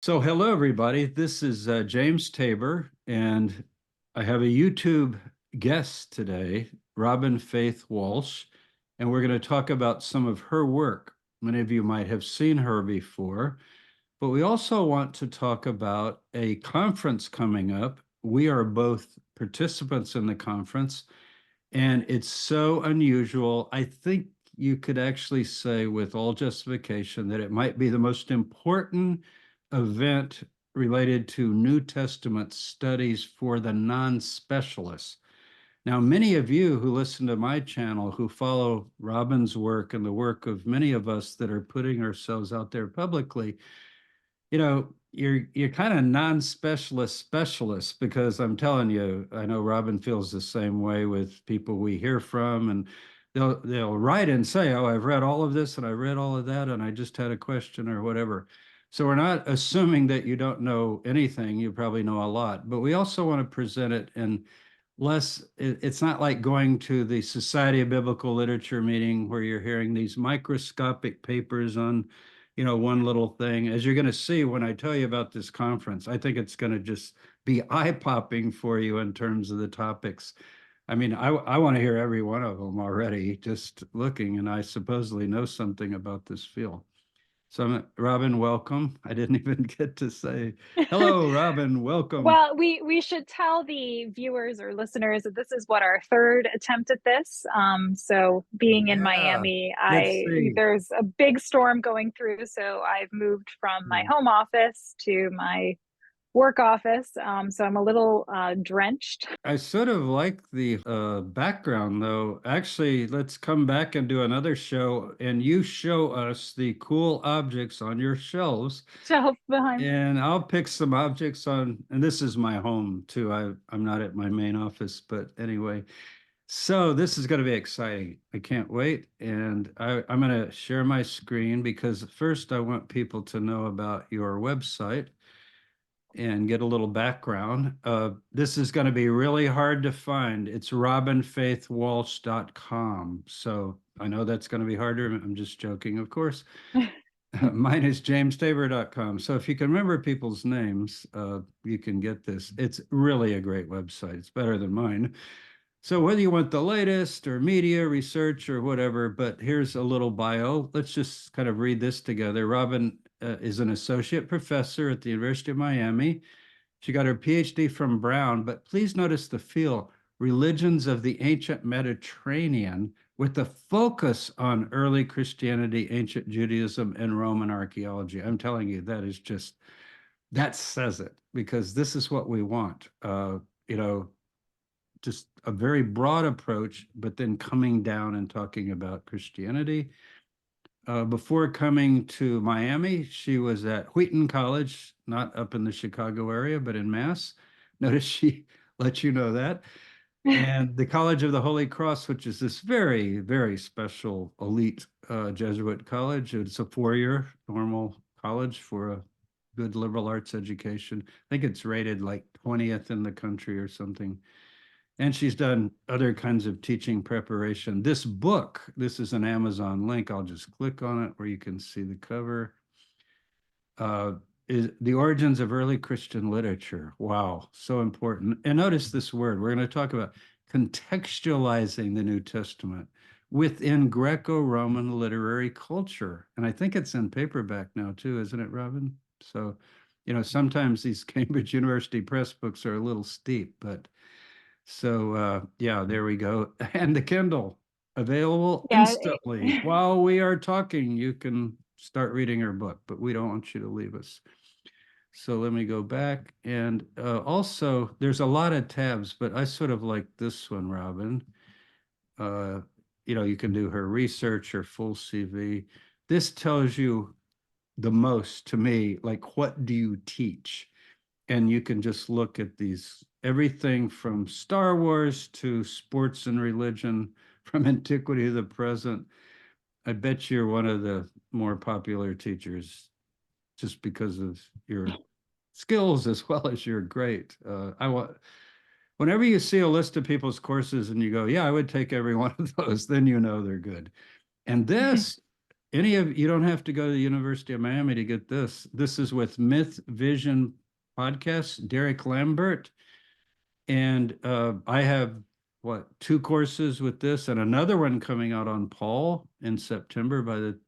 So, hello, everybody. This is James Tabor, and I have a YouTube guest today, Robyn Faith Walsh, and we're going to talk about some of her work. Many of you might have seen her before, but we also want to talk about a conference coming up. We are both participants in the conference, and it's so unusual. I think you could actually say, with all justification, that it might be the most important event related to New Testament studies for the non-specialists. Now, many of you who listen to my channel, who follow Robyn's work and the work of many of us that are putting ourselves out there publicly, you're kind of non-specialist specialists, because I'm telling you, I know Robyn feels the same way with people we hear from, and they'll write and say, "Oh, I've read all of this and I read all of that, and I just had a question," or whatever. So we're not assuming that you don't know anything. You probably know a lot, but we also want to present it in less. It's not like going to the Society of Biblical Literature meeting where you're hearing these microscopic papers on one little thing. As you're going to see when I tell you about this conference, I think it's going to just be eye-popping for you in terms of the topics. I mean, I want to hear every one of them already, just looking, and I supposedly know something about this field. So, Robyn, welcome. I didn't even get to say hello, Robyn, welcome. Well, we should tell the viewers or listeners that this is what our third attempt at this. So being in Yeah, Miami, let's I see. there's a big storm going through, so I've moved from my Yeah. home office to my work office. So I'm a little drenched. I sort of like the background, though. Actually, let's come back and do another show, and you show us the cool objects on your shelves, Shelf behind. and I'll pick some objects on. And this is my home too. I'm not at my main office, but anyway. So this is going to be exciting. I can't wait, and I'm going to share my screen because first I want people to know about your website and get a little background. This is going to be really hard to find. It's robynfaithwalsh.com. So I know that's going to be harder. I'm just joking, of course. Mine is jamestabor.com. So if you can remember people's names, you can get this. It's really a great website. It's better than mine. So whether you want the latest or media research or whatever, but here's a little bio. Let's just kind of read this together. Robyn is an associate professor at the University of Miami. She got her PhD from Brown, but please notice the field, religions of the ancient Mediterranean, with the focus on early Christianity, ancient Judaism, and Roman archaeology. I'm telling you, that says it, because this is what we want. You know, just a very broad approach, but then coming down and talking about Christianity. Before coming to Miami, she was at Wheaton College, not up in the Chicago area, but in Mass. Notice she let you know that. And the College of the Holy Cross, which is this very, very special elite Jesuit college. It's a four-year normal college for a good liberal arts education. I think it's rated like 20th in the country or something. And she's done other kinds of teaching preparation. This book, this is an Amazon link. I'll just click on it where you can see the cover. Uh, is The Origins of Early Christian Literature. Wow, so important. And notice this word. We're going to talk about contextualizing the New Testament within Greco-Roman literary culture. And I think it's in paperback now too, isn't it, Robyn? So, sometimes these Cambridge University Press books are a little steep, but so yeah, there we go. And the Kindle available Yeah. instantly. While we are talking, you can start reading her book, but we don't want you to leave us. So let me go back. And also, there's a lot of tabs, but I sort of like this one, Robyn. Uh, you can do her research, her full CV. This tells you the most to me, like, what do you teach? And you can just look at these, everything from Star Wars to sports and religion, from antiquity to the present. I bet you're one of the more popular teachers just because of your skills as well as you're great. Whenever you see a list of people's courses and you go, yeah, I would take every one of those, then you know they're good. And this you don't have to go to the University of Miami to get this. This is with Mythvision podcast, Derek Lambert. And I have two courses with this and another one coming out on Paul in September. By the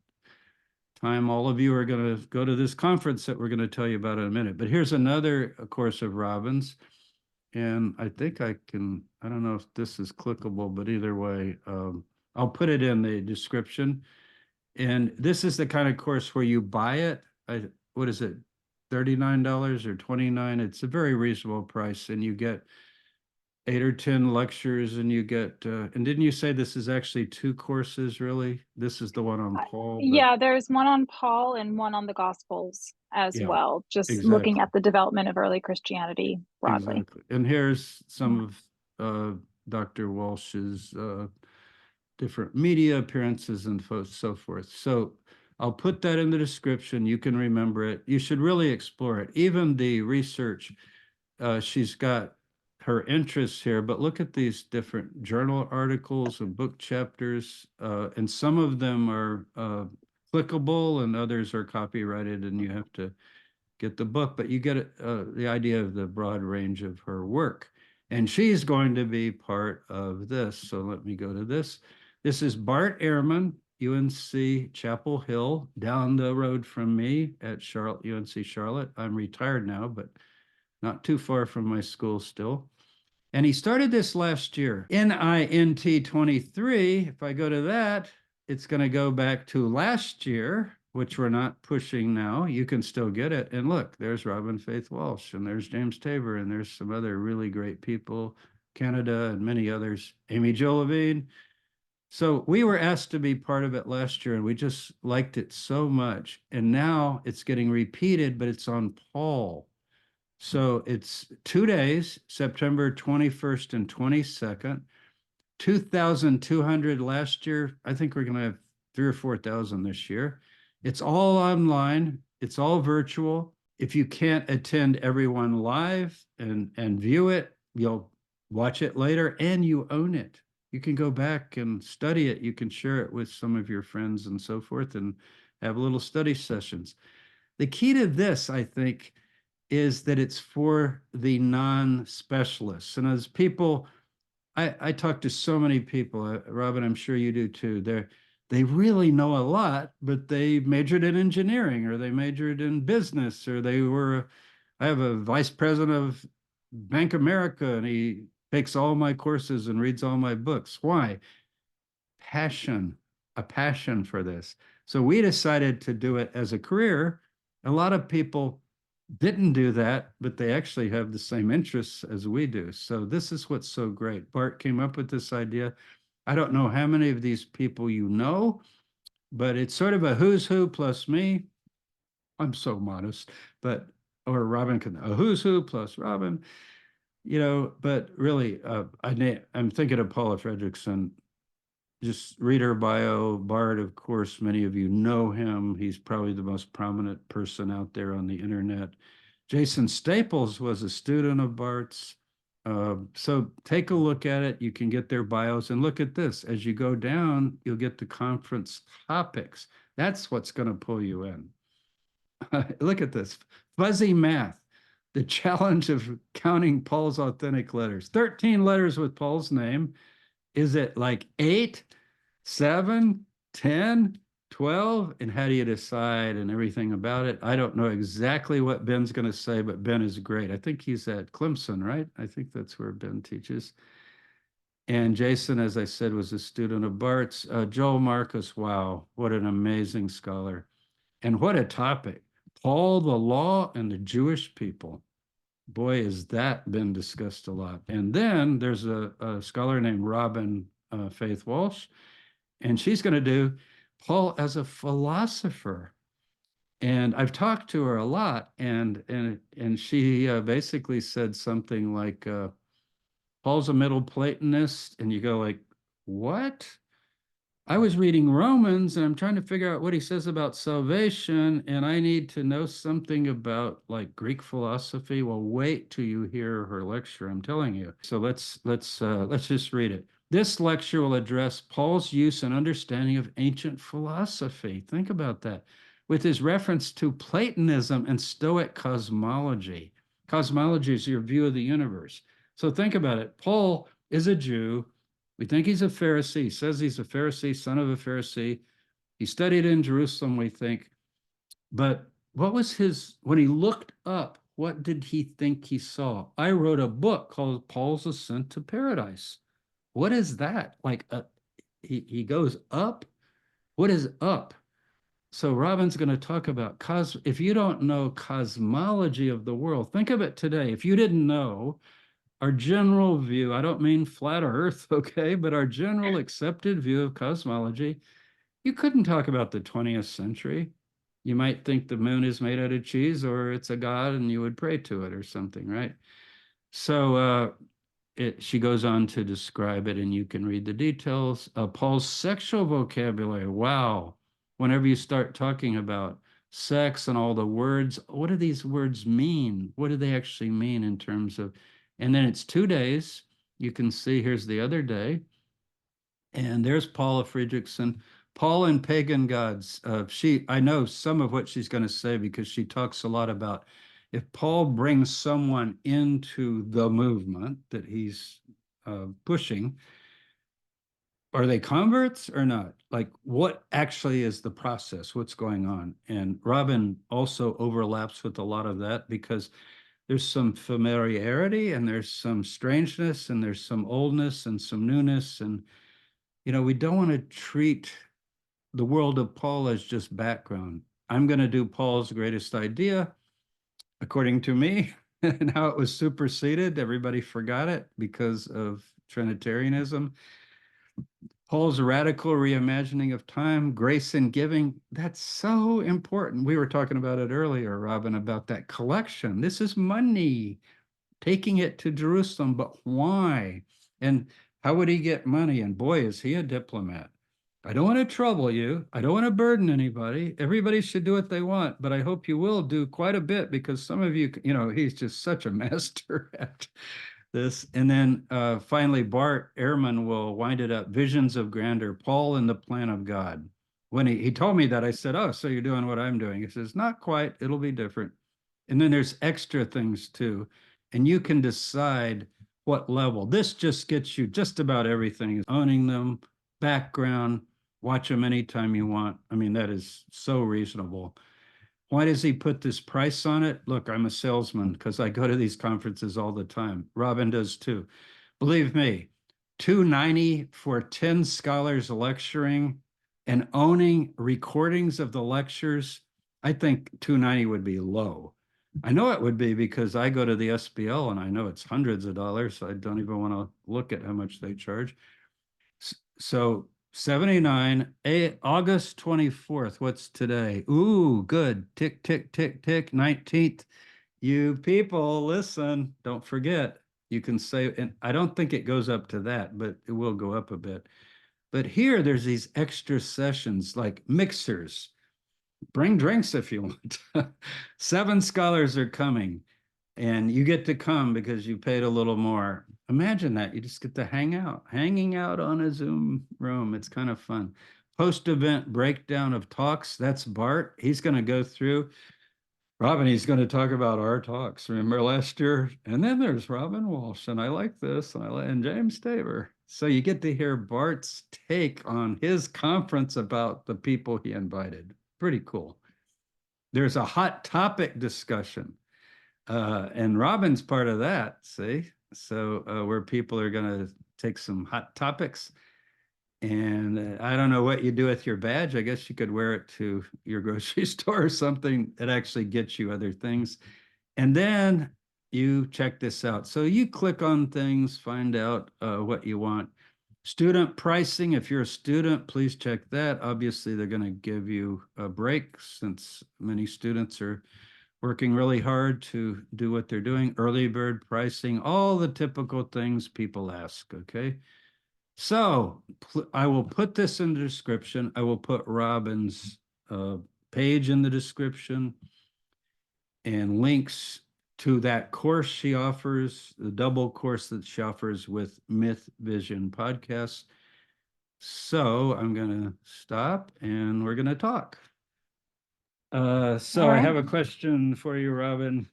time all of you are going to go to this conference that we're going to tell you about in a minute. But here's another course of Robyns. And I think I don't know if this is clickable, but either way, I'll put it in the description. And this is the kind of course where you buy it. What is it? $39 or $29. It's a very reasonable price, and you get 8 or 10 lectures, and you get and didn't you say this is actually 2 courses, really? This is the one on Paul, but Yeah, there's one on Paul and one on the Gospels as yeah, well, just looking exactly. at the development of early Christianity broadly. Exactly. And here's some Yeah. of Dr. Walsh's different media appearances and so forth. So I'll put that in the description. You can remember it. You should really explore it. Even the research, she's got her interests here, but look at these different journal articles and book chapters, and some of them are clickable and others are copyrighted, and you have to get the book, but you get the idea of the broad range of her work. And she's going to be part of this. So let me go to this. This is Bart Airman, UNC Chapel Hill, down the road from me at Charlotte, UNC Charlotte. I'm retired now, but not too far from my school still. And he started this last year, NINT 23. If I go to that, it's going to go back to last year, which we're not pushing now. You can still get it. And look, there's Robyn Faith Walsh, and there's James Tabor, and there's some other really great people, Canada and many others, Amy Jo Levine. So we were asked to be part of it last year, and we just liked it so much. And now it's getting repeated, but it's on Paul. So it's 2 days, September 21st and 22nd, 2,200 last year. I think we're going to have 3,000 or 4,000 this year. It's all online. It's all virtual. If you can't attend everyone live and view it, you'll watch it later and you own it. You can go back and study it. You can share it with some of your friends and so forth and have little study sessions. The key to this, I think, is that it's for the non-specialists. And as people, I talk to so many people, Robyn, I'm sure you do too. They really know a lot, but they majored in engineering or they majored in business or I have a vice president of Bank America and he takes all my courses and reads all my books. Why? A passion for this. So we decided to do it as a career. A lot of people didn't do that, but they actually have the same interests as we do. So this is what's so great. Bart came up with this idea. I don't know how many of these people you know, but it's sort of a who's who plus me. I'm so modest, but or Robyn can a who's who plus Robyn, but really, I'm thinking of Paula Fredrickson. Just read her bio. Bart, of course, many of you know him. He's probably the most prominent person out there on the internet. Jason Staples was a student of Bart's. So take a look at it. You can get their bios and look at this. As you go down, you'll get the conference topics. That's what's going to pull you in. Look at this. Fuzzy math. The challenge of counting Paul's authentic letters. 13 letters with Paul's name. Is it like 8, 7, 10, 12? And how do you decide and everything about it? I don't know exactly what Ben's going to say, but Ben is great. I think he's at Clemson, right? I think that's where Ben teaches. And Jason, as I said, was a student of Bart's. Joel Marcus, wow, what an amazing scholar. And what a topic. Paul, the law, and the Jewish people. Boy, has that been discussed a lot. And then there's a scholar named Robyn Faith Walsh, and she's going to do Paul as a philosopher. And I've talked to her a lot, and she basically said something like, Paul's a Middle Platonist, and you go like, what? I was reading Romans and I'm trying to figure out what he says about salvation, and I need to know something about like Greek philosophy. Well, wait till you hear her lecture, I'm telling you. So let's just read it. This lecture will address Paul's use and understanding of ancient philosophy. Think about that, with his reference to Platonism and Stoic cosmology. Cosmology is your view of the universe. So think about it. Paul is a Jew. We think he's a Pharisee. He says he's a Pharisee, son of a Pharisee. He studied in Jerusalem, we think. But what was his, when he looked up, what did he think he saw? I wrote a book called Paul's Ascent to Paradise. What is that? Like he goes up? What is up? So Robyn's going to talk about if you don't know cosmology of the world, think of it today. If you didn't know our general view, I don't mean flat earth, okay, but our general accepted view of cosmology, you couldn't talk about the 20th century. You might think the moon is made out of cheese or it's a god and you would pray to it or something, right? So she goes on to describe it, and you can read the details. Paul's sexual vocabulary. Wow. Whenever you start talking about sex and all the words, what do these words mean? What do they actually mean in terms of, and then it's 2 days. You can see here's the other day. And there's Paula Fredrickson, Paul and Pagan Gods. I know some of what she's going to say because she talks a lot about if Paul brings someone into the movement that he's pushing, are they converts or not? Like, what actually is the process? What's going on? And Robyn also overlaps with a lot of that because there's some familiarity and there's some strangeness and there's some oldness and some newness. And, we don't want to treat the world of Paul as just background. I'm going to do Paul's greatest idea, according to me, and how it was superseded. Everybody forgot it because of Trinitarianism. Paul's radical reimagining of time, grace and giving, that's so important. We were talking about it earlier, Robyn, about that collection. This is money, taking it to Jerusalem, but why? And how would he get money? And boy, is he a diplomat. I don't want to trouble you. I don't want to burden anybody. Everybody should do what they want, but I hope you will do quite a bit because some of you, he's just such a master at this. And then finally, Bart Airman will wind it up. Visions of Grandeur, Paul and the Plan of God. When he told me that, I said, oh, so you're doing what I'm doing. He says, not quite. It'll be different. And then there's extra things too. And you can decide what level. This just gets you just about everything. Owning them, background, watch them anytime you want. I mean, that is so reasonable. Why does he put this price on it? Look, I'm a salesman because I go to these conferences all the time. Robyn does too. Believe me, $290 for 10 scholars lecturing and owning recordings of the lectures. I think $290 would be low. I know it would be because I go to the SBL and I know it's hundreds of dollars. So I don't even want to look at how much they charge. So 79, August 24th. What's today? Ooh, good. Tick, tick, tick, tick. 19th. You people, listen, don't forget. You can say, and I don't think it goes up to that, but it will go up a bit. But here, there's these extra sessions like mixers. Bring drinks if you want. 7 scholars are coming, and you get to come because you paid a little more. Imagine that. You just get to hanging out on a Zoom room. It's kind of fun. Post-event breakdown of talks. That's Bart. He's going to go through. Robyn, he's going to talk about our talks. Remember last year? And then there's Robyn Walsh, and I like this, and James Tabor. So you get to hear Bart's take on his conference about the people he invited. Pretty cool. There's a hot topic discussion. And Robyn's part of that, see? So where people are going to take some hot topics. And I don't know what you do with your badge. I guess you could wear it to your grocery store or something that actually gets you other things. And then you check this out. So you click on things, find out what you want. Student pricing, if you're a student, please check that. Obviously, they're going to give you a break since many students are working really hard to do what they're doing. Early bird pricing, all the typical things people ask, okay? So I will put this in the description. I will put Robyn's page in the description and links to that course she offers, the double course that she offers with Mythvision podcast. So I'm going to stop and we're going to talk. So All I right. have a question for you, Robyn.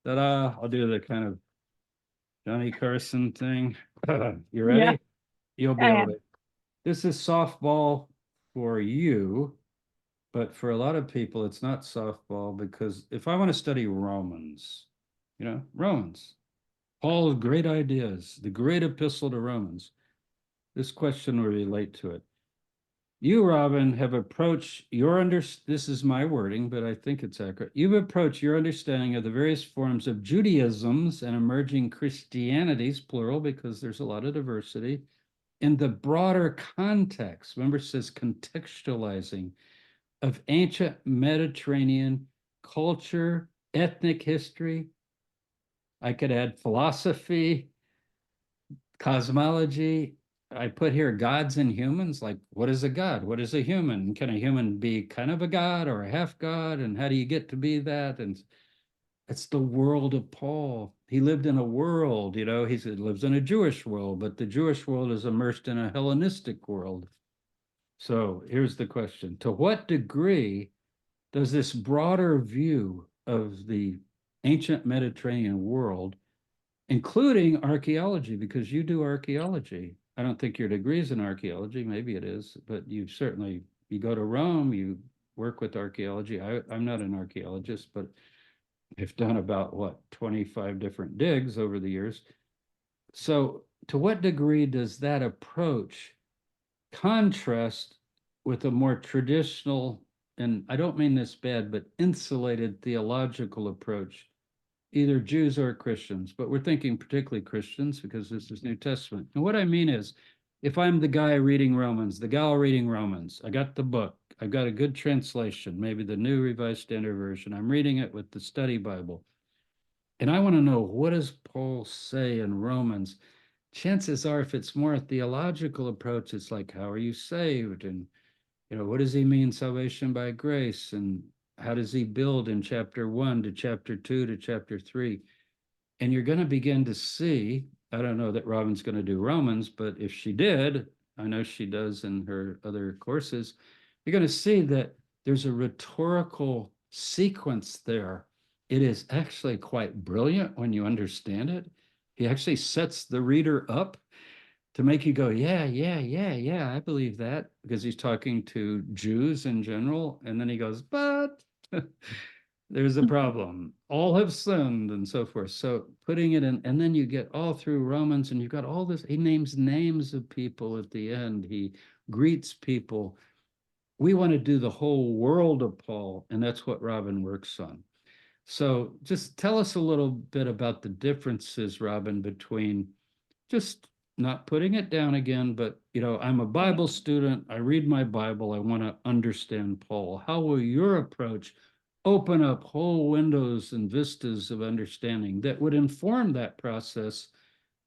Ta-da! I'll do the kind of Johnny Carson thing. You ready? Yeah, You'll be I able am. to. This is softball for you, but for a lot of people, it's not softball because if I want to study Romans, Romans, Paul's great ideas, the great epistle to Romans, this question will relate to it. You, Robyn, have approached this is my wording, but I think it's accurate. You've approached your understanding of the various forms of Judaisms and emerging Christianities, plural, because there's a lot of diversity, in the broader context. Remember, it says contextualizing of ancient Mediterranean culture, ethnic history. I could add philosophy, cosmology. I put here gods and humans, like what is a god? What is a human? Can a human be kind of a god or a half god? And how do you get to be that? And it's the world of Paul. He lived in a world, he lives in a Jewish world, but the Jewish world is immersed in a Hellenistic world. So here's the question. To what degree does this broader view of the ancient Mediterranean world, including archaeology, because you do archaeology. I don't think your degree is in archaeology, maybe it is, but you go to Rome, you work with archaeology. I'm not an archaeologist, but I've done about 25 different digs over the years. So to what degree does that approach contrast with a more traditional, and I don't mean this bad, but insulated theological approach, either Jews or Christians, but we're thinking particularly Christians because this is New Testament. And what I mean is, if I'm the guy reading Romans, the gal reading Romans, I got the book, I've got a good translation, maybe the New Revised Standard Version, I'm reading it with the study Bible, and I want to know, what does Paul say in Romans? Chances are, if it's more a theological approach, it's like, how are you saved? And, what does he mean, salvation by grace? And how does he build in chapter 1 to chapter 2 to chapter 3? And you're going to begin to see, I don't know that Robyn's going to do Romans, but if she did, I know she does in her other courses, you're going to see that there's a rhetorical sequence there. It is actually quite brilliant when you understand it. He actually sets the reader up to make you go, yeah, I believe that, because he's talking to Jews in general. And then he goes, but there's a problem. All have sinned and so forth. So putting it in, and then you get all through Romans and you've got all this, he names names of people at the end. He greets people. We want to do the whole world of Paul, and that's what Robyn works on. So just tell us a little bit about the differences, Robyn, between just not putting it down again, but I'm a Bible student. I read my Bible. I want to understand Paul. How will your approach open up whole windows and vistas of understanding that would inform that process?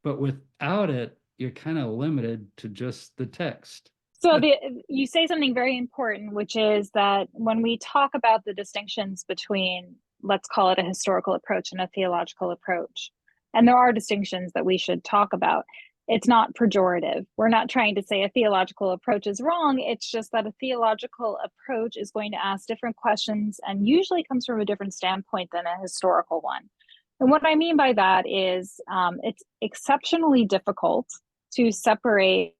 But without it, you're kind of limited to just the text. So you say something very important, which is that when we talk about the distinctions between, let's call it a historical approach and a theological approach, and there are distinctions that we should talk about, it's not pejorative. We're not trying to say a theological approach is wrong. It's just that a theological approach is going to ask different questions and usually comes from a different standpoint than a historical one. And what I mean by that is it's exceptionally difficult to separate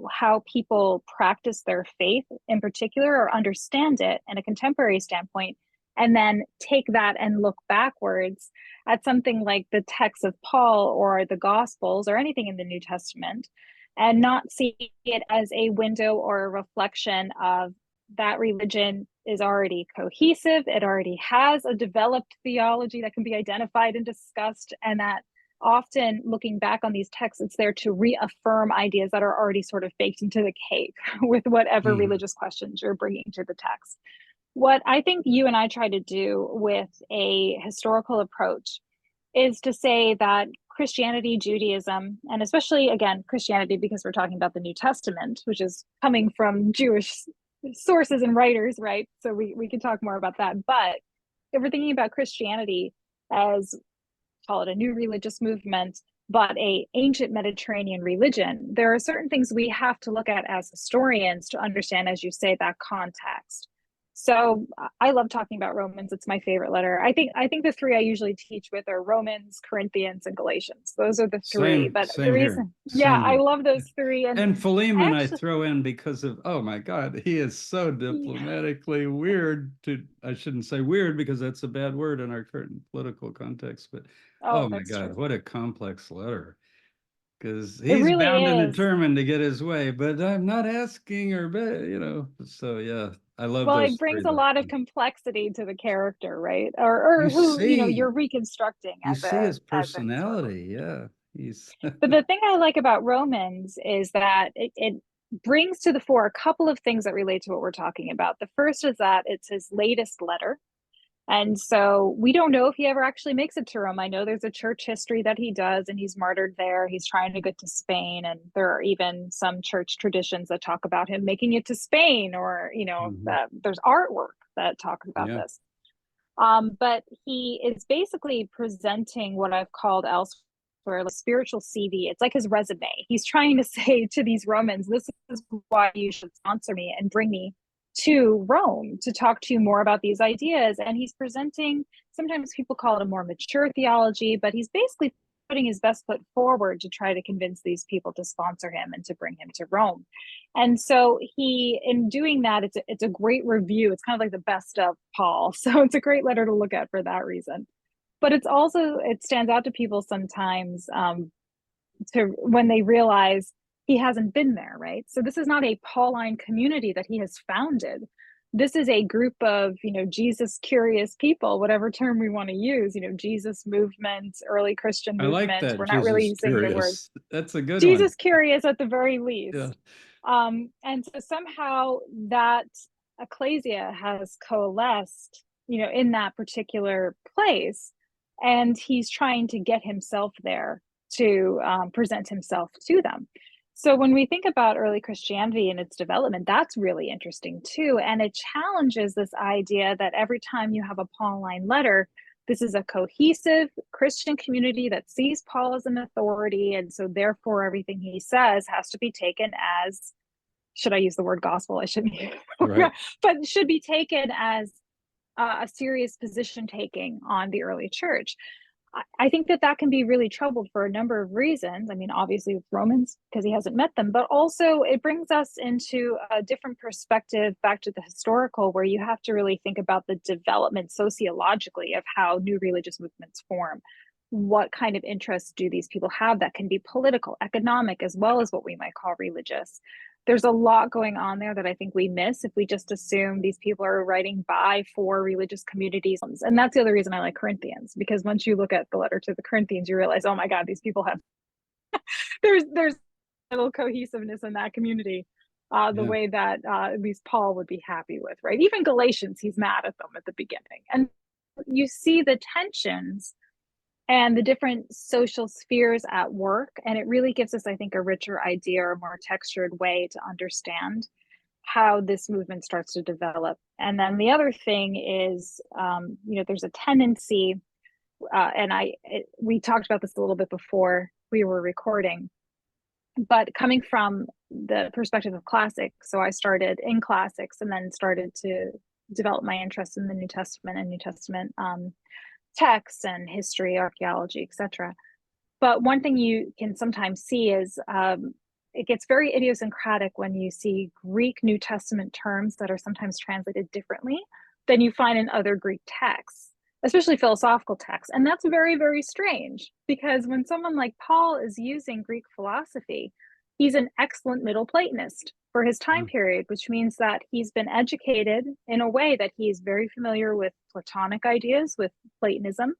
how people practice their faith in particular or understand it in a contemporary standpoint, and then take that and look backwards at something like the text of Paul or the Gospels or anything in the New Testament, and not see it as a window or a reflection of that religion is already cohesive. It already has a developed theology that can be identified and discussed, and that often looking back on these texts, it's there to reaffirm ideas that are already sort of baked into the cake with whatever religious questions you're bringing to the text. What I think you and I try to do with a historical approach is to say that Christianity, Judaism, and especially, again, Christianity, because we're talking about the New Testament, which is coming from Jewish sources and writers, right? So we can talk more about that. But if we're thinking about Christianity as call it a new religious movement, but a ancient Mediterranean religion, there are certain things we have to look at as historians to understand, as you say, that context. So I love talking about Romans. It's my favorite letter. I think the three I usually teach with are Romans, Corinthians, and Galatians. Those are the three. But the Same here. reason, yeah, Same I here. love those three. And Philemon I actually, throw in because of, oh my God, he is so diplomatically weird to, I shouldn't say weird because that's a bad word in our current political context, but oh, oh my that's God, true. what a complex letter. Because It he's really bound and is. determined to get his way, but I'm not asking or, so yeah, I love Well, it those three brings a letters. lot of complexity to the character, right? Or You who, see, you're reconstructing you as see his a historical. personality. Yeah, he's But the thing I like about Romans is that it brings to the fore a couple of things that relate to what we're talking about. The first is that it's his latest letter. And so we don't know if he ever actually makes it to Rome. I know there's a church history that he does, and he's martyred there. He's trying to get to Spain. And there are even some church traditions that talk about him making it to Spain, or, Mhm. there's artwork that talks about Yeah. this. But he is basically presenting what I've called elsewhere, like spiritual CV. It's like his resume. He's trying to say to these Romans, this is why you should sponsor me and bring me to Rome to talk to you more about these ideas. And he's presenting, sometimes people call it a more mature theology, but he's basically putting his best foot forward to try to convince these people to sponsor him and to bring him to Rome. And so he, in doing that, it's a great review. It's kind of like the best of Paul. So it's a great letter to look at for that reason. But it's also, it stands out to people sometimes, to when they realize he hasn't been there, right? So this is not a Pauline community that he has founded. This is a group of, Jesus curious people, whatever term we want to use, Jesus movement, early Christian I like movement. that. We're not really Jesus using the word curious. That's a good one. Jesus curious at the very Yeah. least. And so somehow that ecclesia has coalesced, in that particular place. And he's trying to get himself there to present himself to them. So when we think about early Christianity and its development, that's really interesting too. And it challenges this idea that every time you have a Pauline letter, this is a cohesive Christian community that sees Paul as an authority. And so therefore everything he says has to be taken as, should I use the word gospel? I shouldn't, Right. but should be taken as a serious position taking on the early church. I think that can be really troubled for a number of reasons. I mean, obviously with Romans, because he hasn't met them, but also it brings us into a different perspective back to the historical, where you have to really think about the development sociologically of how new religious movements form. What kind of interests do these people have that can be political, economic, as well as what we might call religious? There's a lot going on there that I think we miss if we just assume these people are writing by for religious communities. And that's the other reason I like Corinthians, because once you look at the letter to the Corinthians, you realize, oh my God, these people have there's a little cohesiveness in that community, the Yeah. way that at least Paul would be happy with, right? Even Galatians, he's mad at them at the beginning. And you see the tensions and the different social spheres at work. And it really gives us, I think, a richer idea or a more textured way to understand how this movement starts to develop. And then the other thing is, there's a tendency, we talked about this a little bit before we were recording, but coming from the perspective of classics. So I started in classics and then started to develop my interest in the New Testament and New Testament texts and history, archaeology, etc. But one thing you can sometimes see is it gets very idiosyncratic when you see Greek New Testament terms that are sometimes translated differently than you find in other Greek texts, especially philosophical texts. And that's very, very strange, because when someone like Paul is using Greek philosophy, he's an excellent Middle Platonist for his time period, which means that he's been educated in a way that he is very familiar with Platonic ideas, with Platonism,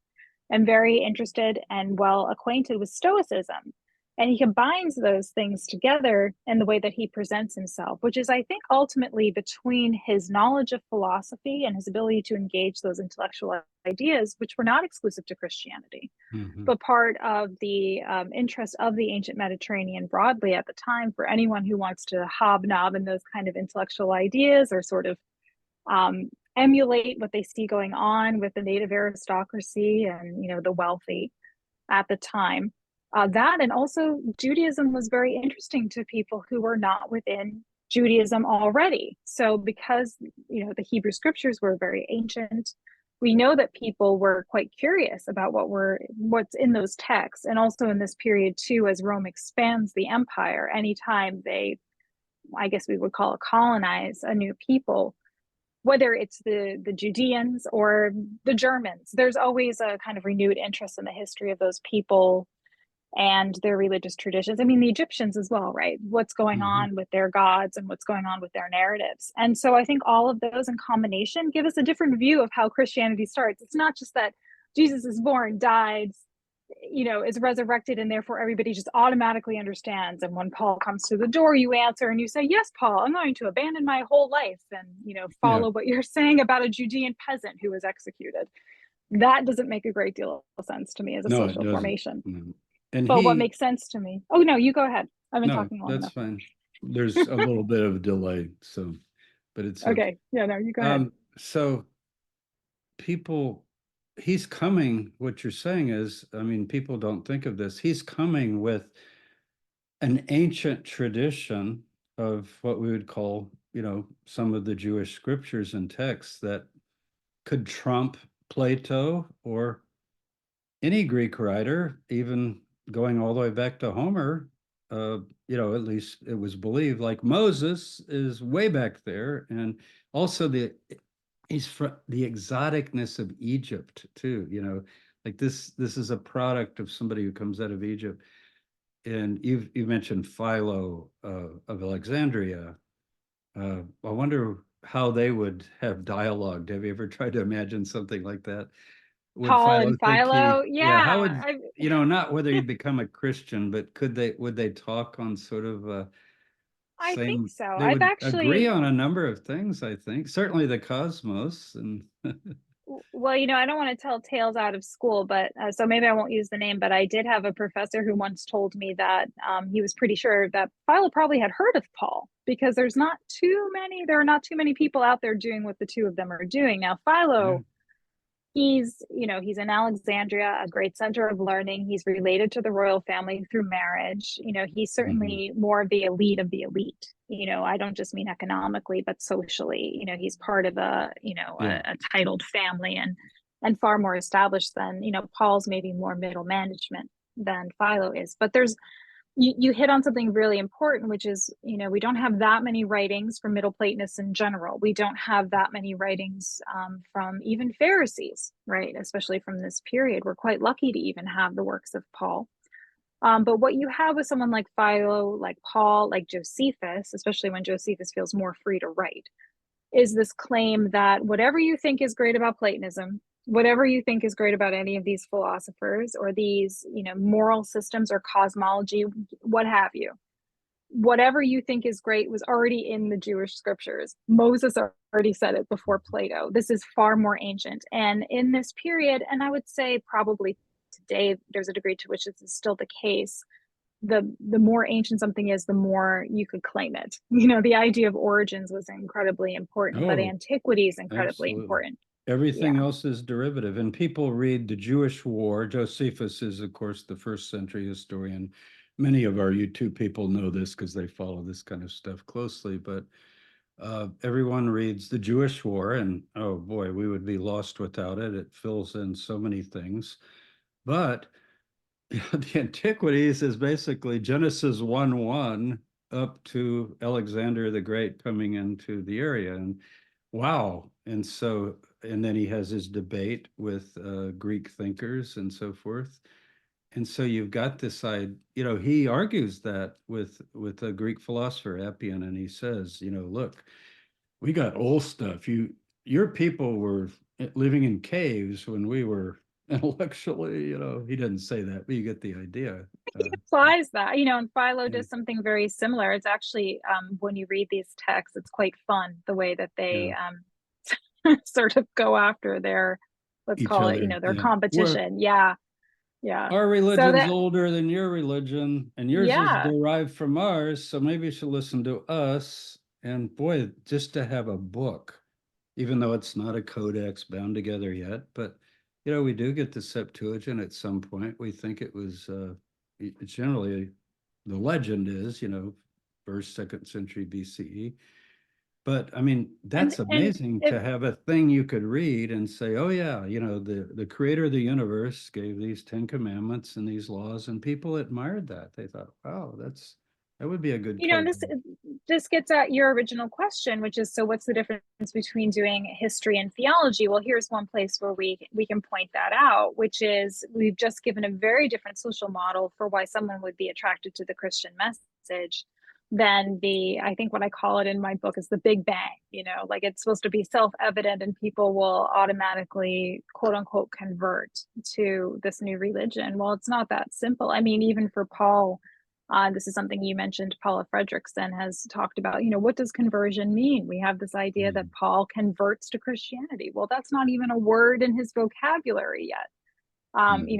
and very interested and well acquainted with Stoicism. And he combines those things together in the way that he presents himself, which is, I think, ultimately between his knowledge of philosophy and his ability to engage those intellectual ideas, which were not exclusive to Christianity, but part of the interest of the ancient Mediterranean broadly at the time, for anyone who wants to hobnob in those kind of intellectual ideas, or sort of emulate what they see going on with the native aristocracy and, the wealthy. at the time. That and also Judaism was very interesting to people who were not within Judaism already. So because the Hebrew scriptures were very ancient, we know that people were quite curious about what's in those texts. And also in this period too, as Rome expands the empire, anytime they, I guess we would call it, colonize a new people, whether it's the Judeans or the Germans, there's always a kind of renewed interest in the history of those people and their religious traditions. I mean, the Egyptians as well, right? What's going on with their gods and what's going on with their narratives. And so I think all of those in combination give us a different view of how Christianity starts. It's not just that Jesus is born, died, is resurrected, and therefore everybody just automatically understands. And when Paul comes to the door, you answer and you say, yes, Paul, I'm going to abandon my whole life and, follow what you're saying about a Judean peasant who was executed. That doesn't make a great deal of sense to me as a social formation. No. And but what makes sense to me. Oh, no, you go ahead. I've been talking long enough. That's fine. There's a little bit of a delay, so, but it's okay. Yeah, no, you go ahead. So he's coming, what you're saying is, I mean, people don't think of this. He's coming with an ancient tradition of what we would call, some of the Jewish scriptures and texts that could trump Plato or any Greek writer, even going all the way back to Homer. At least it was believed, like Moses is way back there. And also he's from the exoticness of Egypt too, like this is a product of somebody who comes out of Egypt. And you mentioned Philo of Alexandria. I wonder how they would have dialogued. Have you ever tried to imagine something like that? Would Paul and Philo, how would not whether he'd become a Christian, but would they talk on sort of I think so. They would agree on a number of things, I think. Certainly the cosmos. And well, I don't want to tell tales out of school, but so maybe I won't use the name, but I did have a professor who once told me that he was pretty sure that Philo probably had heard of Paul, because there are not too many people out there doing what the two of them are doing. Now, Philo, he's in Alexandria, a great center of learning. He's related to the royal family through marriage. He's certainly more of the elite of the elite. I don't just mean economically, but socially. He's part of a titled family and far more established than, Paul's maybe more middle management than Philo is. But you hit on something really important, which is, we don't have that many writings from Middle Platonists in general. We don't have that many writings from even Pharisees, right? Especially from this period. We're quite lucky to even have the works of Paul. But what you have with someone like Philo, like Paul, like Josephus, especially when Josephus feels more free to write, is this claim that whatever you think is great about Platonism, whatever you think is great about any of these philosophers or these, moral systems or cosmology, what have you, whatever you think is great was already in the Jewish scriptures. Moses already said it before Plato. This is far more ancient. And in this period, and I would say probably today, there's a degree to which this is still the case. The more ancient something is, the more you could claim it. The idea of origins was incredibly important, but antiquity is incredibly important. Everything else is derivative. And people read the Jewish War. Josephus is, of course, the first century historian. Many of our YouTube people know this because they follow this kind of stuff closely. But everyone reads the Jewish War, and oh boy, we would be lost without it. It fills in so many things. But the Antiquities is basically Genesis 1:1 up to Alexander the Great coming into the area. And wow. And then he has his debate with Greek thinkers and so forth. And so you've got this side, he argues that with a Greek philosopher, Appian, and he says, look, we got old stuff. Your people were living in caves when we were intellectually, he didn't say that, but you get the idea. He applies that, and Philo does something very similar. It's actually, when you read these texts, it's quite fun the way that they sort of go after their, let's call it, their competition. Our religion's older than your religion, and yours is derived from ours, so maybe you should listen to us. And boy, just to have a book, even though it's not a codex bound together yet, but we do get the Septuagint at some point. We think it was it's generally, the legend is, first, second century BCE. But I mean, that's And amazing if to have a thing you could read and say, oh yeah, the creator of the universe gave these 10 commandments and these laws, and people admired that. They thought, wow, that would be a good and code. this gets at your original question, which is, so what's the difference between doing history and theology? Well, here's one place where we can point that out, which is we've just given a very different social model for why someone would be attracted to the Christian message than I think what I call it in my book is the Big Bang. Like it's supposed to be self-evident and people will automatically, quote unquote, convert to this new religion. Well, it's not that simple. I mean, even for Paul, this is something you mentioned, Paula Fredrickson has talked about, what does conversion mean? We have this idea that Paul converts to Christianity. Well, that's not even a word in his vocabulary yet.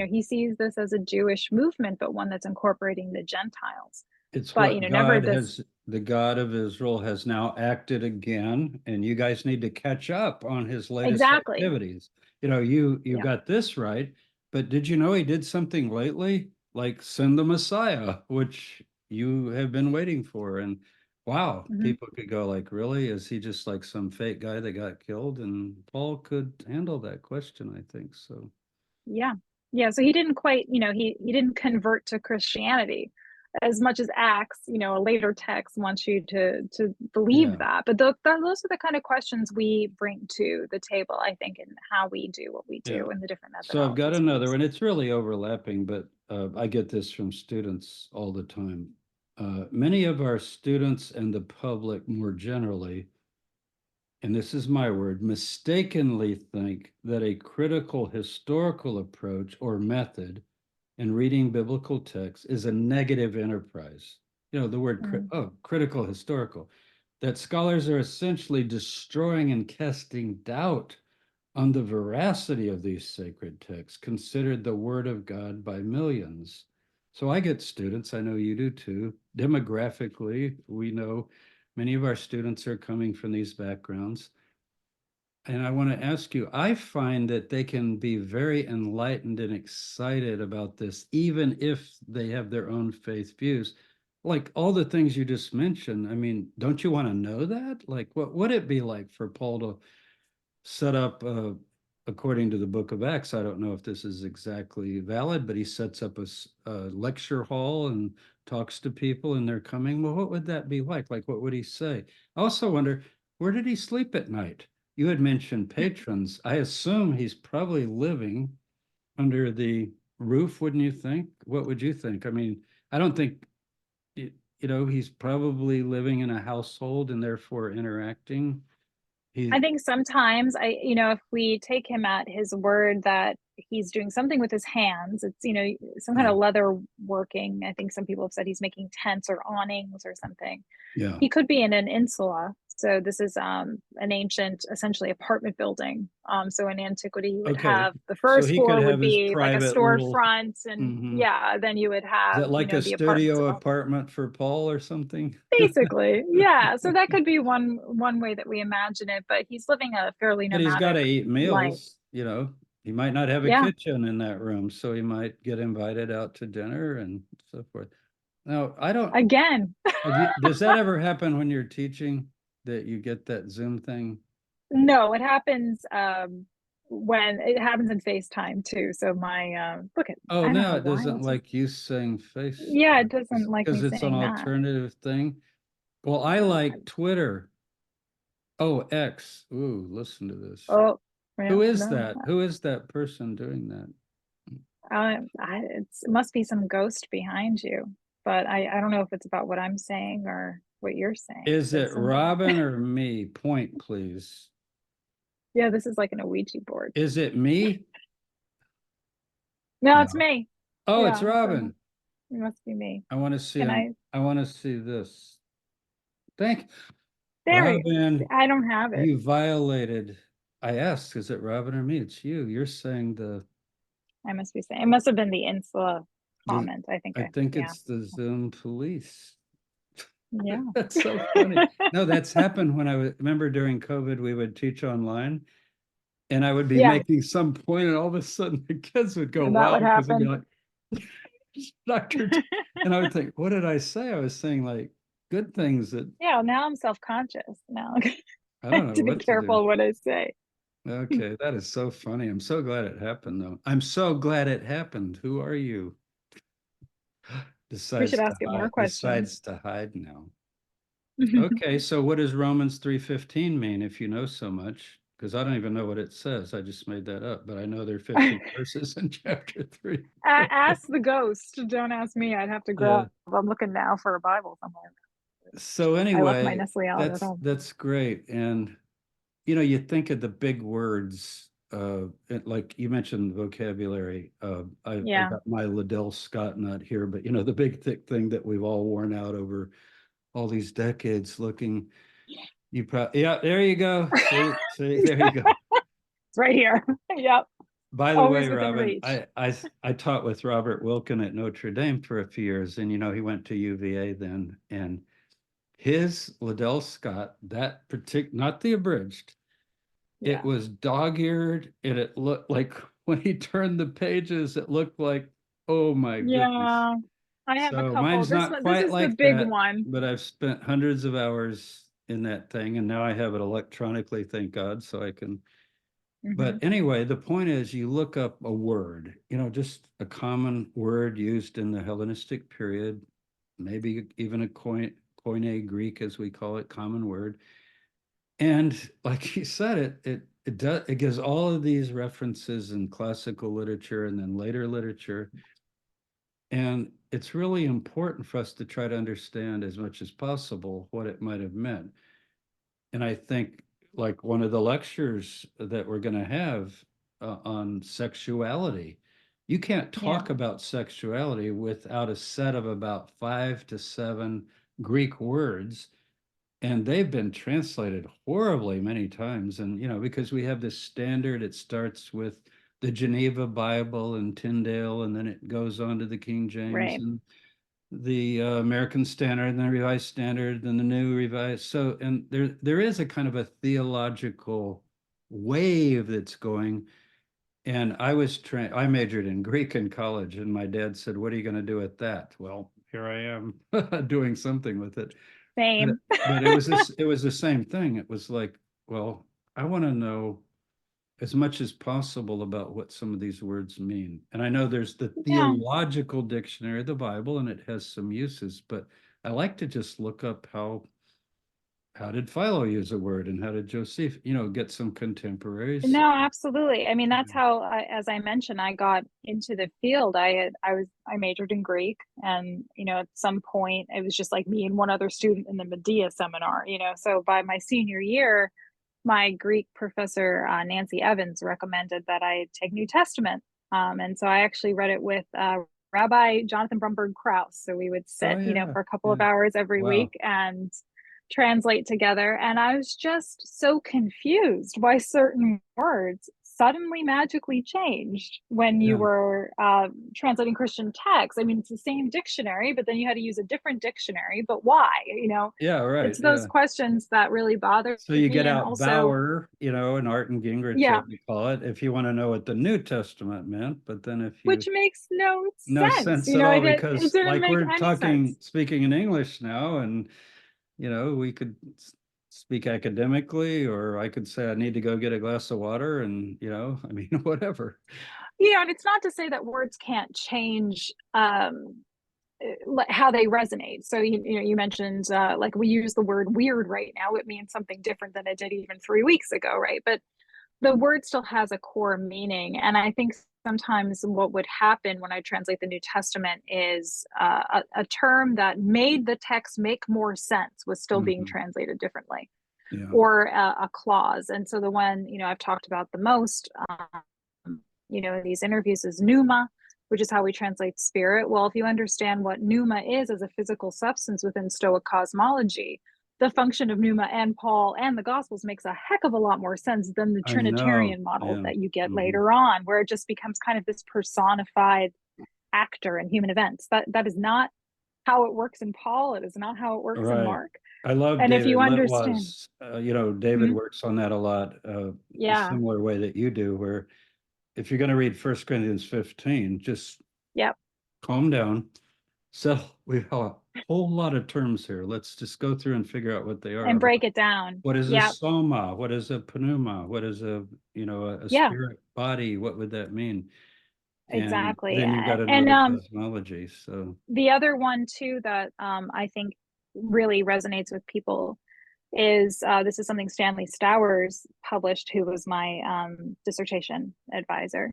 He sees this as a Jewish movement, but one that's incorporating the Gentiles. It's But, what never God this. the God of Israel has now acted again, and you guys need to catch up on his latest Exactly. activities. You Yeah. got this right, but did you know he did something lately? Like send the Messiah, which you have been waiting for. And wow, people could go like, really? Is he just like some fake guy that got killed? And Paul could handle that question, I think. So Yeah. Yeah. So he didn't quite, he didn't convert to Christianity as much as Acts, a later text wants you to believe yeah. that. But those are the kind of questions we bring to the table, I think, in how we do what we Yeah. do and the different So I've got methodologies we another use. one. It's really overlapping, but I get this from students all the time. Many of our students and the public more generally, and this is my word, mistakenly think that a critical historical approach or method in reading biblical texts is a negative enterprise. The word critical historical, that scholars are essentially destroying and casting doubt on the veracity of these sacred texts, considered the word of God by millions. So I get students, I know you do too. Demographically, we know many of our students are coming from these backgrounds. And I want to ask you, I find that they can be very enlightened and excited about this, even if they have their own faith views. Like all the things you just mentioned, I mean, don't you want to know that? Like, what would it be like for Paul to set up, according to the book of Acts, I don't know if this is exactly valid, but he sets up a lecture hall and talks to people and they're coming. Well, what would that be like? Like, what would he say? I also wonder, where did he sleep at night? You had mentioned patrons. I assume he's probably living under the roof, wouldn't you think? What would you think? I mean, I don't think, he's probably living in a household and therefore interacting. I think sometimes if we take him at his word that he's doing something with his hands, it's, some kind of leather working. I think some people have said he's making tents or awnings or something. Yeah. He could be in an insula. So this is an ancient, essentially apartment building. So in antiquity, you would Okay. have the So first he could floor would have his be like a private little, storefront, and mhm. yeah, then you would Is have, that like a the apartments studio above. apartment for Paul or something? Basically, yeah. So that could be one way that we imagine it, but he's living a fairly But he's got nomadic to eat life. meals, he might not have a Yeah. kitchen in that room, so he might get invited out to dinner and so forth. Now, I don't, Again, does that ever happen when you're teaching that you get that Zoom thing? no, it happens when it happens in FaceTime too. So my look at, Oh, I don't no, know it why doesn't it's just, like you saying yeah, it FaceTime doesn't like me because it's an saying that. alternative thing. Well, I like Twitter. Oh, X. Ooh, listen to this. Oh, yeah, Who is no. that? Who is that person doing that? It must be some ghost behind you, but I don't know if it's about what I'm saying or what you're saying. Is But it Robyn or me? Point, please. yeah, this is like an Ouija board. Is it me? No, it's No. me. Oh, it's Yeah, so Robyn. it must be me. I want to see Can him. I? I want to see this. Thank There we Robyn. I don't have it. You violated. I asked, is it Robyn or me? It's you. You're saying I must be saying it must have been the Insula the comment. I think I think yeah. it's the Zoom police. Yeah. That's so funny. No, that's happened when remember during COVID, we would teach online. and I would be Yeah. making some point, and all of a sudden the kids would go And that would wild because they'd be happen. like, Dr. And I would think, what did I say? I was saying like good things that Yeah, now I'm self-conscious. Now I I don't have know to be what to do. careful what I say. Okay, that is so funny. I'm so glad it happened, though. I'm so glad it happened. Who are you? We should Decides to ask it more hide, questions. decides to hide now. Okay, so what does Romans 3:15 mean if you know so much? Because I don't even know what it says. I just made that up, but I know there are 15 verses in chapter 3. Ask the ghost. Don't ask me. I'd have to Yeah. grab. I'm looking now for a Bible somewhere. So I left my anyway, Nestle out at home. that's great. And you think of the big words, like you mentioned vocabulary. I Yeah. got my Liddell Scott nut here, but the big thick thing that we've all worn out over all these decades looking. Yeah, there you go. See, there you go. It's right here. Yep. By the way, Always within Robyn, reach. I taught with Robert Wilkin at Notre Dame for a few years, and he went to UVA then, and his Liddell Scott, that particular, not the abridged, Yeah. it was dog-eared, and it looked like when he turned the pages, it looked like, oh my goodness. Yeah. I have a So couple. mine's not This quite is the like big that, one. but I've spent hundreds of hours in that thing, and now I have it electronically, thank God, so I can. But anyway, the point is you look up a word, just a common word used in the Hellenistic period, maybe even a Koine Greek, as we call it, common word. And like you said, it gives all of these references in classical literature and then later literature. And it's really important for us to try to understand as much as possible what it might have meant. And I think like one of the lectures that we're going to have on sexuality, you can't talk about sexuality without a set of about 5 to 7 Greek words. And they've been translated horribly many times. And, because we have this standard, it starts with the Geneva Bible and Tyndale, and then it goes on to the King James Right. and the American Standard and the Revised Standard and the New Revised. So, and there is a kind of a theological wave that's going. And I majored in Greek in college, and my dad said, "What are you going to do with that?" Well, here I am doing something with it. Same. But it was the same thing. It was like, well, I want to know as much as possible about what some of these words mean. And I know there's the Yeah. theological dictionary of the Bible, and it has some uses, but I like to just look up how did Philo use a word, and how did Joseph, get some contemporaries. No, absolutely. I mean, that's how, as I mentioned, I got into the field. I majored in Greek, and at some point, it was just like me and one other student in the Medea seminar. So by my senior year, my Greek professor, Nancy Evans, recommended that I take New Testament. And so I actually read it with Rabbi Jonathan Brumberg Krause. So we would sit, for a couple of hours every week and translate together. And I was just so confused why certain words suddenly magically changed when you were translating Christian texts. I mean, it's the same dictionary, but then you had to use a different dictionary. But why? Yeah, right. It's those questions that really bother So you me. get And out also, Bauer, and Art and Gingrich, yeah, as we call it, if you want to know what the New Testament meant. But then if you which makes no no sense. sense at all, It because didn't like make we're any sense. speaking in English now, and we could speak academically, or I could say I need to go get a glass of water, and I mean, whatever. And it's not to say that words can't change how they resonate. So you mentioned like we use the word weird right now. It means something different than it did even 3 weeks ago, right? But the word still has a core meaning. And I think sometimes what would happen when I translate the New Testament is a term that made the text make more sense was still being translated differently, or a clause. And so the one, I've talked about the most, in these interviews is pneuma, which is how we translate spirit. Well, if you understand what pneuma is as a physical substance within Stoic cosmology, the function of pneuma and Paul and the Gospels makes a heck of a lot more sense than the I know. Trinitarian model Yeah. that you get later on, where it just becomes kind of this personified actor in human events. That is not how it works in Paul. It is not how it works in Right. Mark. I love And if you David understand, Litwa's, David Mhm. works on that a lot, a Yeah, similar way that you do, where if you're going to read 1 Corinthians 15, just yep, calm down. So we have a whole lot of terms here. Let's just go through and figure out what they and are. break it down. What is a Yep, soma? What is a pneuma? What is a yeah, spirit body? What would that mean? And exactly. then you've got to know And the cosmology. So the other one too that I think really resonates with people is this is something Stanley Stowers published, who was my dissertation advisor.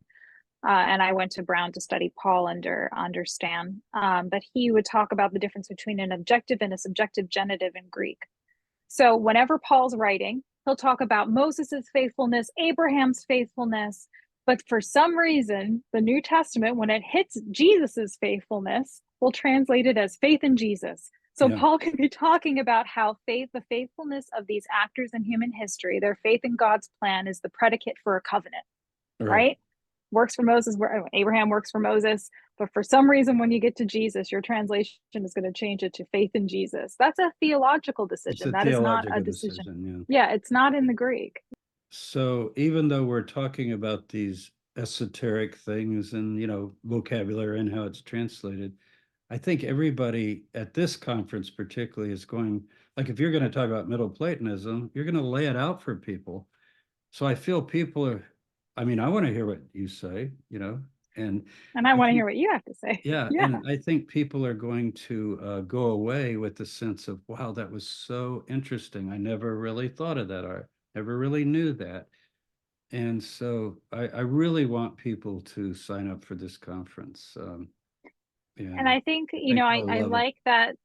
And I went to Brown to study Paul under Stan. But he would talk about the difference between an objective and a subjective genitive in Greek. So whenever Paul's writing, he'll talk about Moses's faithfulness, Abraham's faithfulness. But for some reason, the New Testament, when it hits Jesus's faithfulness, will translate it as faith in Jesus. So yeah, Paul can be talking about how the faithfulness of these actors in human history, their faith in God's plan is the predicate for a covenant, right. right? Works for Moses, where Abraham works for Moses, but for some reason, when you get to Jesus, your translation is going to change it to faith in Jesus. That's a theological It's decision. a That is not a theological decision. decision. Yeah. Yeah, it's not in the Greek. So even though we're talking about these esoteric things and, vocabulary and how it's translated, I think everybody at this conference particularly is going, like, if you're going to talk about Middle Platonism, you're going to lay it out for people. So I feel people are, I mean, I want to hear what you say, and And I I want to hear think, what you have to say. yeah, Yeah, and I think people are going to go away with the sense of, wow, that was so interesting. I never really thought of that, or never really knew that. And so I really want people to sign up for this conference. and And I think, I think they'll I love it. like that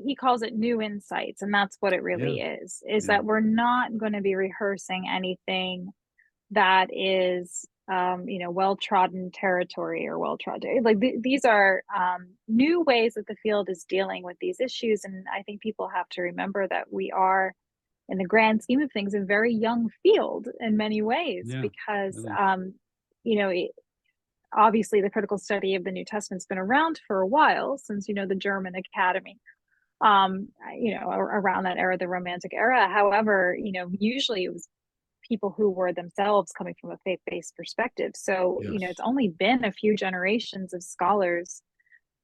he calls it new insights, and that's what it Yeah, really is yeah, that we're not going to be rehearsing anything that is well trodden territory or well trodden, like these are new ways that the field is dealing with these issues. And I think people have to remember that we are, in the grand scheme of things, a very young field in many ways, yeah, because really. you know it, obviously the critical study of the New Testament's been around for a while, since the German Academy, around that era, the Romantic era. However, usually it was people who were themselves coming from a faith-based perspective. So, it's Yes. only been a few generations of scholars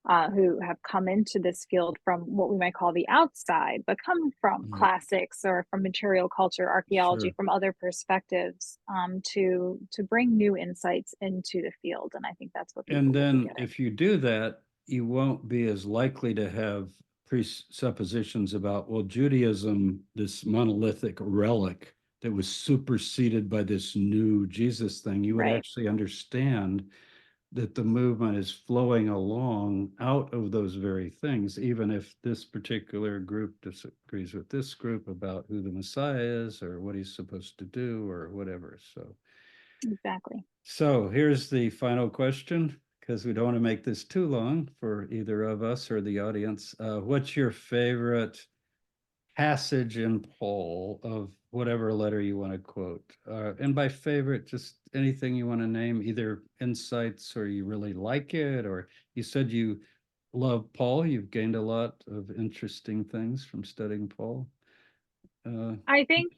who have come into this field from what we might call the outside, but come from Right. classics or from material culture, archaeology, Sure. from other perspectives, to bring new insights into the field. And I think that's what And people will be then getting. if you do that, you won't be as likely to have presuppositions about, well, Judaism, this monolithic relic that was superseded by this new Jesus thing. You would Right. actually understand that the movement is flowing along out of those very things, even if this particular group disagrees with this group about who the Messiah is or what he's supposed to do or whatever. Exactly. So here's the final question, because we don't want to make this too long for either of us or the audience. What's your favorite passage in Paul of whatever letter you want to quote? And by favorite, just anything you want to name, either insights or you really like it, or you said you love Paul. You've gained a lot of interesting things from studying Paul. I think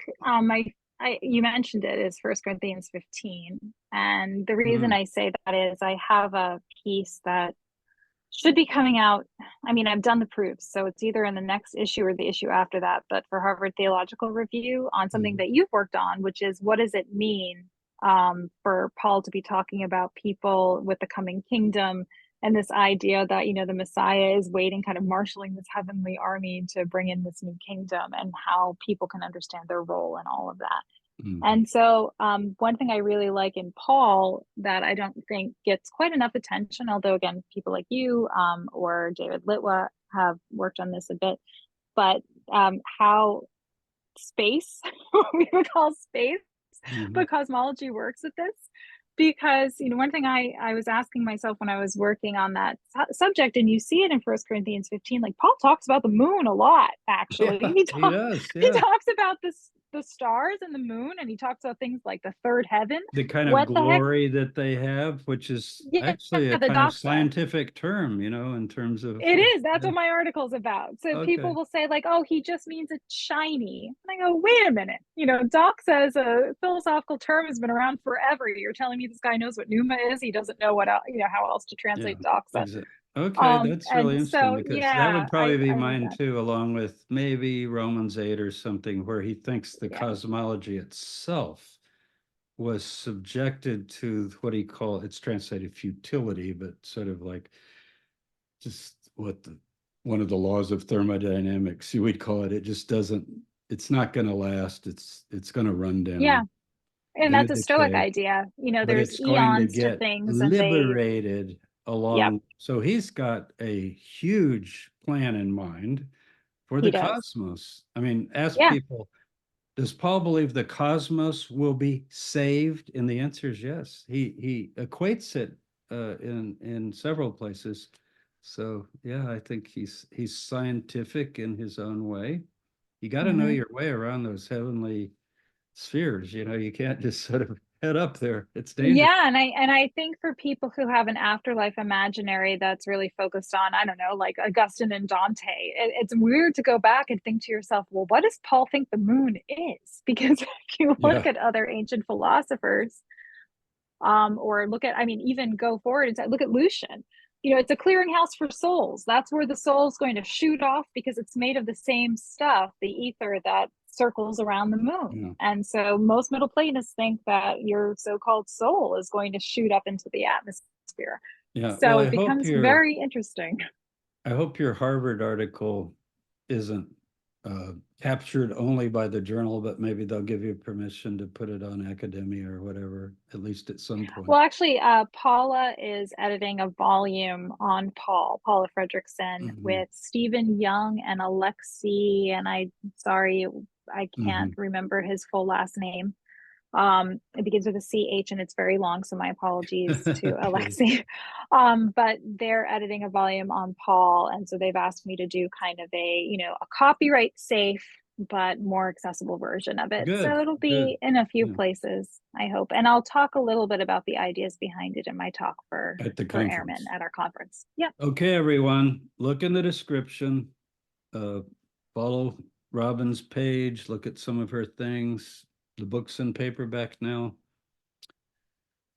you mentioned it is 1 Corinthians 15. And the reason mm, I say that is I have a piece that should be coming out. I mean, I've done the proofs, so it's either in the next issue or the issue after that, but for Harvard Theological Review, on something mm, that you've worked on, which is what does it mean for Paul to be talking about people with the coming kingdom, and this idea that the Messiah is waiting, kind of marshaling this heavenly army to bring in this new kingdom, and how people can understand their role in all of that. mm, And so, one thing I really like in Paul that I don't think gets quite enough attention, although again, people like you or David Litwa have worked on this a bit, but how space, we would call space, mm, but cosmology works with this. Because one thing I was asking myself when I was working on that subject, and you see it in 1 Corinthians 15, like Paul talks about the moon a lot. Actually, yeah, he does. he Yeah. talks about this the stars and the moon, and he talks about things like the third heaven. The kind of What the heck? glory that they have, which is Yeah, actually a the kind of doxa. scientific term, in terms of, It is. That's yeah, what my article's about. So people okay. will say, like, oh, he just means it's shiny. And I go, wait a minute. Doxa as a philosophical term has been around forever. You're telling me this guy knows what pneuma is? He doesn't know how else to Yeah, translate doxa. exactly. Okay, that's really And interesting so, because that yeah, would probably be I love mine that. too, along with maybe Romans 8 or something, where he thinks the Yeah. cosmology itself was subjected to what he called, it's translated futility, but sort of like just one of the laws of thermodynamics, you would call it. It just doesn't, it's not going to last. It's going to run Yeah. down, And going that's to a Stoic decay, idea. but There's it's going to eons to get things and liberated yep, along. So he's got a huge plan in mind for he the does. cosmos. I mean, ask Yeah. people, does Paul believe the cosmos will be saved? And the answer is yes. He equates it in several places. So yeah, I think he's scientific in his own way. You got to know Hmm. your way around those heavenly spheres. You can't just sort of head up there. It's dangerous. Yeah, and I think for people who have an afterlife imaginary that's really focused on, I don't know, like Augustine and Dante, it's weird to go back and think to yourself, well, what does Paul think the moon is? Because if you look Yeah, at other ancient philosophers, or look at, I mean, even go forward and say, look at Lucian. It's a clearinghouse for souls. That's where the soul's going to shoot off because it's made of the same stuff, the ether that circles around the moon. yeah, And so most Middle Platonists think that your so-called soul is going to shoot up into the atmosphere. yeah. Well, So it becomes very interesting. I hope your Harvard article isn't captured only by the journal, but maybe they'll give you permission to put it on academia or whatever, at least at some point. Well, actually, Paula is editing a volume on Paula Fredrickson, Mhm, with Stephen Young and Alexi, and I'm sorry, I can't mhm. remember his full last name. It begins with a CH and it's very long, so my apologies to Okay, Alexi. But they're editing a volume on Paul, and so they've asked me to do kind of a copyright safe but more accessible version of it. So good, it'll good. be in a few Yeah, places, I hope. And I'll talk a little bit about the ideas behind it in my talk for at the Airmen conference. at our conference. Yeah. Okay, everyone, look in the description. Uh, follow Robyn's page. Look at some of her things. The book's in paperback now.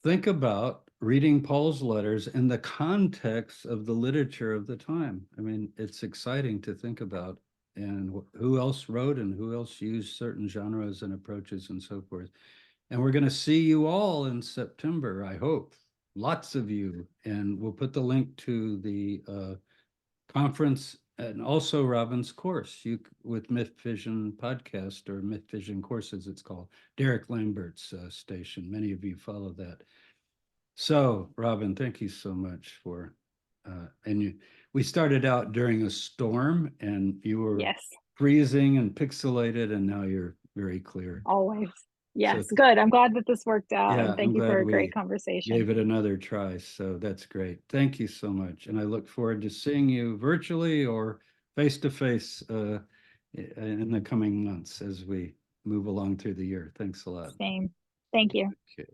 Think about reading Paul's letters in the context of the literature of the time. I mean, it's exciting to think about, and who else wrote and who else used certain genres and approaches and so forth. And we're going to see you all in September, I hope. Lots of you. And we'll put the link to the conference and also Robyn's course with Mythvision podcast, or Mythvision courses, it's called. Derek Lambert's station. Many of you follow that. So, Robyn, thank you so much for, we started out during a storm and you were Yes, freezing and pixelated, and now you're very clear. always. So, Yes, good. I'm glad that this worked out, yeah, and I'm thank you for glad a great we conversation. gave it another try. So that's great. Thank you so much. And I look forward to seeing you virtually or face to face in the coming months as we move along through the year. Thanks a lot. Same. Thank you. Okay.